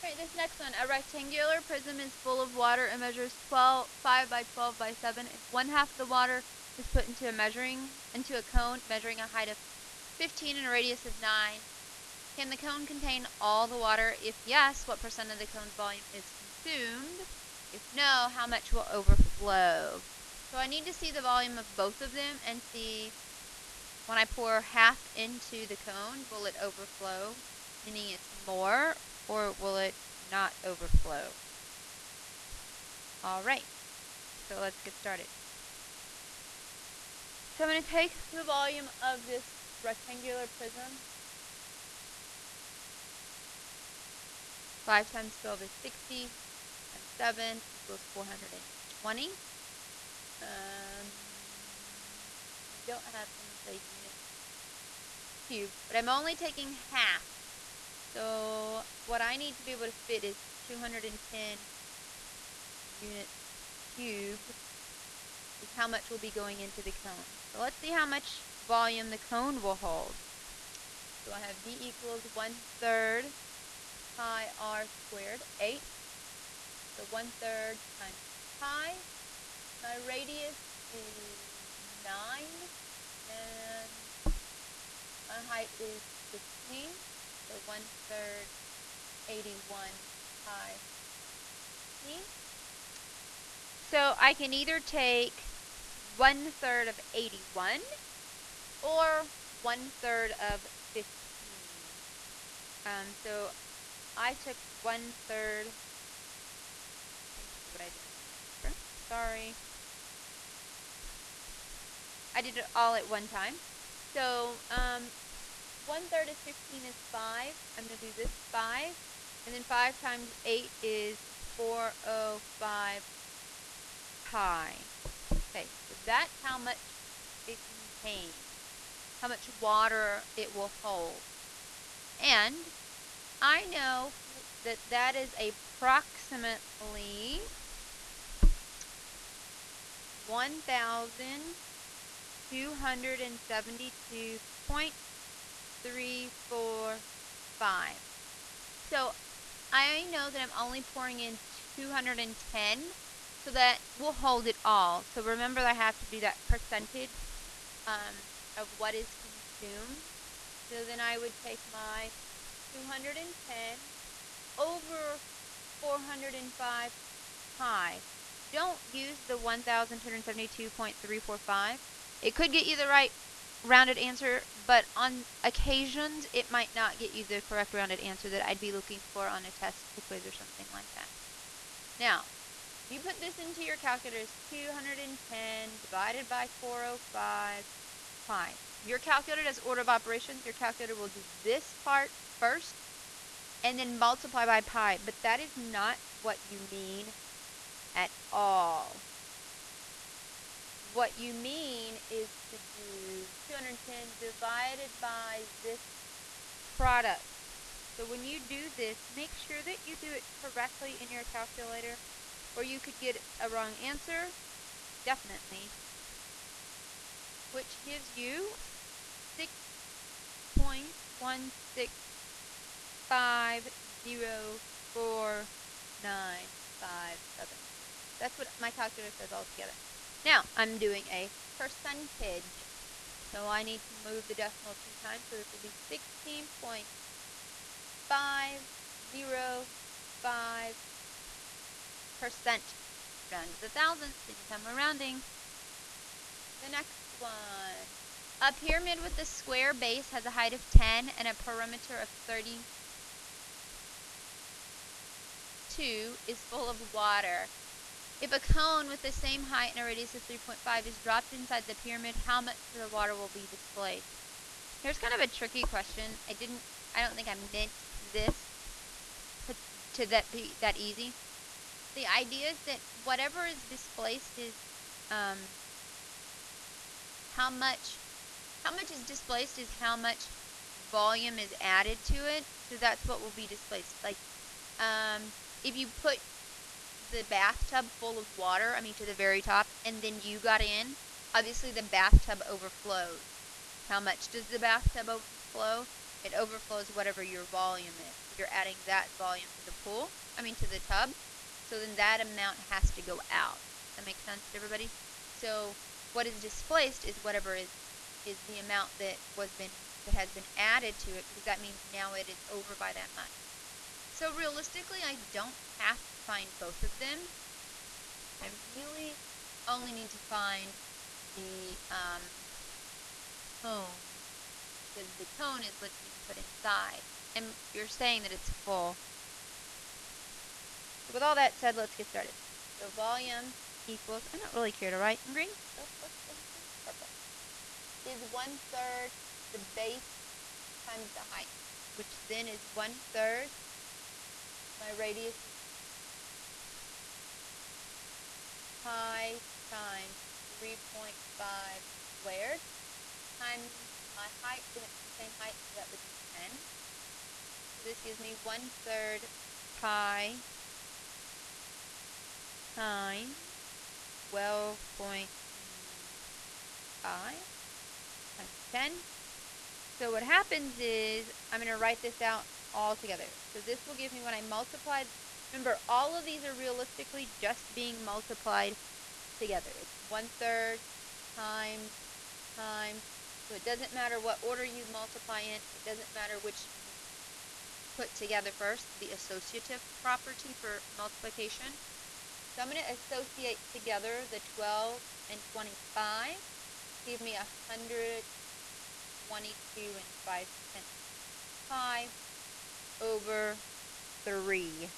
Alright, this next one. A rectangular prism is full of water and measures 5 by 12 by 7. If one half of the water is put into a cone measuring a height of 15 and a radius of 9, can the cone contain all the water? If yes, what percent of the cone's volume is consumed? If no, how much will overflow? So I need to see the volume of both of them and see when I pour half into the cone, will it overflow, meaning it's more, or will it not overflow? Alright, so let's get started. So I'm going to take the volume of this rectangular prism. 5 times 12 is 60, times 7 equals 420. I don't have some of the units cubed, but I'm only taking half. So what I need to be able to fit is 210 units cubed is how much will be going into the cone. So let's see how much volume the cone will hold. So I have V equals 1/3 pi r squared, 8. So 1/3 times pi. My radius is 9, and my height is 15. So 1/3, 81 pi t. So I can either take 1/3 of 81 or 1/3 of 15. So I took 1/3. What I did. Sorry. I did it all at one time. So 1/3 of 15 is 5. I'm going to do this 5. And then 5 times 8 is 405 pi. Okay, so that's how much it contains, how much water it will hold. And I know that that is approximately 1,272.345. So I know that I'm only pouring in 210, so that will hold it all. So remember, I have to do that percentage of what is consumed. So then I would take my 210 over 405 pi. Don't use the 1,272.345. It could get you the right rounded answer, but on occasions it might not get you the correct rounded answer that I'd be looking for on a test, a quiz, or something like that. Now, you put this into your calculator as 210 divided by 405 pi. Your calculator does order of operations. Your calculator will do this part first and then multiply by pi, but that is not what you mean at all. What you mean is to do 210 divided by this product. So when you do this, make sure that you do it correctly in your calculator, or you could get a wrong answer, definitely, which gives you 6.165049557. That's what my calculator says altogether. Now, I'm doing a percentage. So I need to move the decimal 2 times, so this will be 16.505%. Round to the thousandths, anytime we're rounding. The next one. A pyramid with a square base has a height of 10 and a perimeter of 32 is full of water. If a cone with the same height and a radius of 3.5 is dropped inside the pyramid, how much of the water will be displaced? Here's kind of a tricky question. I don't think I meant this to be that easy. The idea is that whatever is displaced is how much is displaced is how much volume is added to it. So that's what will be displaced. Like if you put the bathtub full of water, to the very top, and then you got in, obviously the bathtub overflows. How much does the bathtub overflow? It overflows whatever your volume is. You're adding that volume to the pool, to the tub. So then that amount has to go out. That makes sense to everybody? So what is displaced is whatever is the amount that has been added to it, because that means now it is over by that much. So realistically, I don't have to find both of them. I really only need to find the cone, because the cone is what's being put inside. And you're saying that it's full. So with all that said, let's get started. So volume equals, I don't really care to write in green. Purple. Is 1/3 the base times the height, which then is 1/3 my radius is pi times 3.5 squared times my height, and it's the same height, so that would be 10. So this gives me 1/3 pi times 12.5 times 10. So what happens is, I'm going to write this out all together. So this will give me, when I multiply, remember, all of these are realistically just being multiplied together. It's 1/3 times, so it doesn't matter what order you multiply in, it doesn't matter which you put together first, the associative property for multiplication. So I'm going to associate together the 12 and 25, give me 122 and 5/10 pi over 3.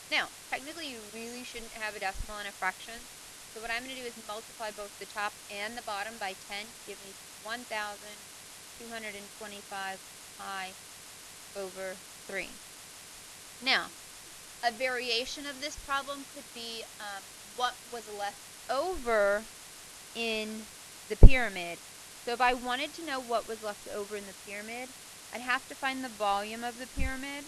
Now, technically you really shouldn't have a decimal in a fraction. So what I'm going to do is multiply both the top and the bottom by 10, give me 1,225 pi over 3. Now, a variation of this problem could be what was left over in the pyramid. So if I wanted to know what was left over in the pyramid, I'd have to find the volume of the pyramid.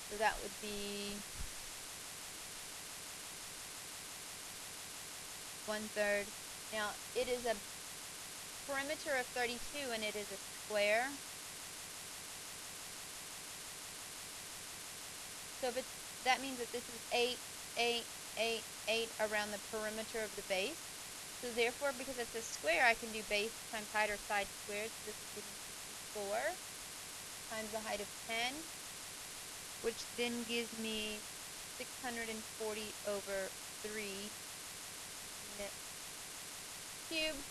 So that would be 1/3. Now, it is a perimeter of 32, and it is a square. So if that means that this is 8, 8, 8, 8 around the perimeter of the base. So therefore, because it's a square, I can do base times height or side squared. So this is giving 64 times the height of 10, which then gives me 640 over 3 units cubed.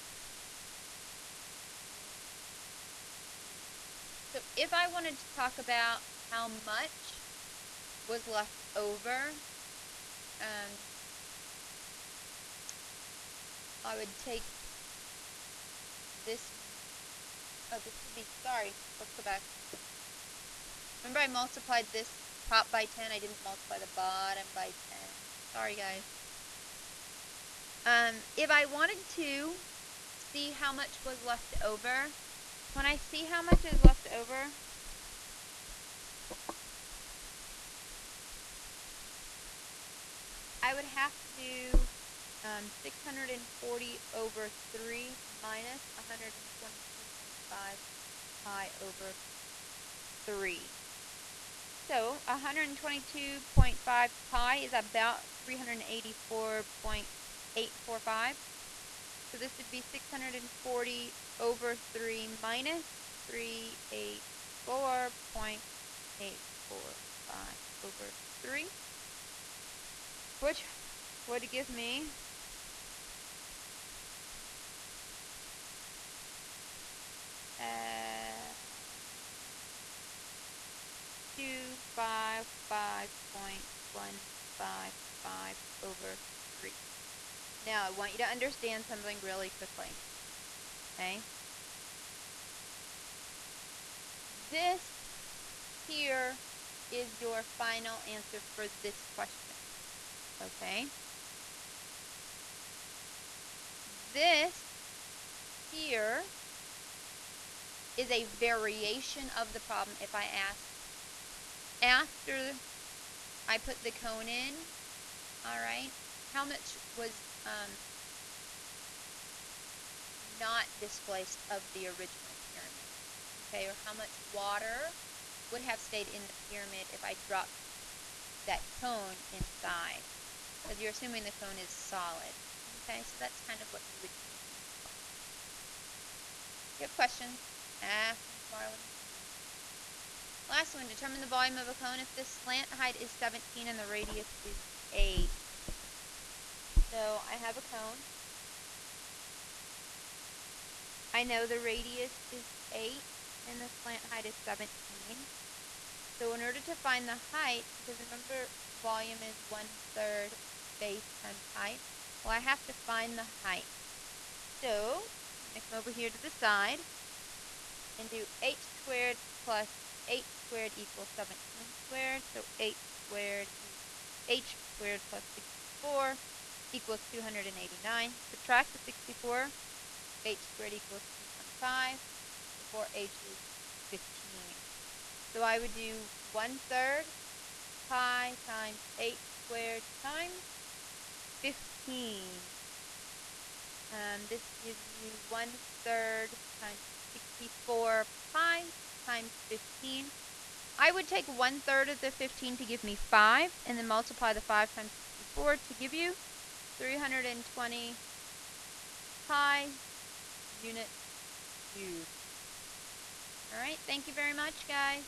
So if I wanted to talk about how much was left over, I would take this. Oh, this would be, sorry, let's go back. Remember I multiplied this top by 10, I didn't multiply the bottom by 10. Sorry, guys. If I wanted to see how much was left over, when I see how much is left over, I would have to do 640 over 3 minus 122.5 pi over 3. So 122.5 pi is about 384.845. So this would be 640 over 3 minus 384.845 over 3, which would give me 255.155 over 3. Now, I want you to understand something really quickly. Okay? This here is your final answer for this question. Okay? This here is a variation of the problem if I ask, after I put the cone in, alright, how much was not displaced of the original pyramid? okay, or how much water would have stayed in the pyramid if I dropped that cone inside. Because you're assuming the cone is solid. Okay, so that's kind of what you would do. If you have questions, ask me tomorrow when you see me. Last one, determine the volume of a cone if the slant height is 17 and the radius is 8. So I have a cone. I know the radius is 8 and the slant height is 17. So in order to find the height, because remember volume is 1/3 base times height, well I have to find the height. So I'm going to come over here to the side and do h squared plus 8 squared equals 17 squared. So 8 squared h squared plus 64 equals 289. Subtract the 64. H squared equals 225. Before h is 15. So I would do 1/3 pi times 8 squared times 15. This gives you 1/3 times 64 pi times 15. I would take 1/3 of the 15 to give me 5, and then multiply the 5 times 64 to give you 320 pi units cubed. Alright, thank you very much, guys.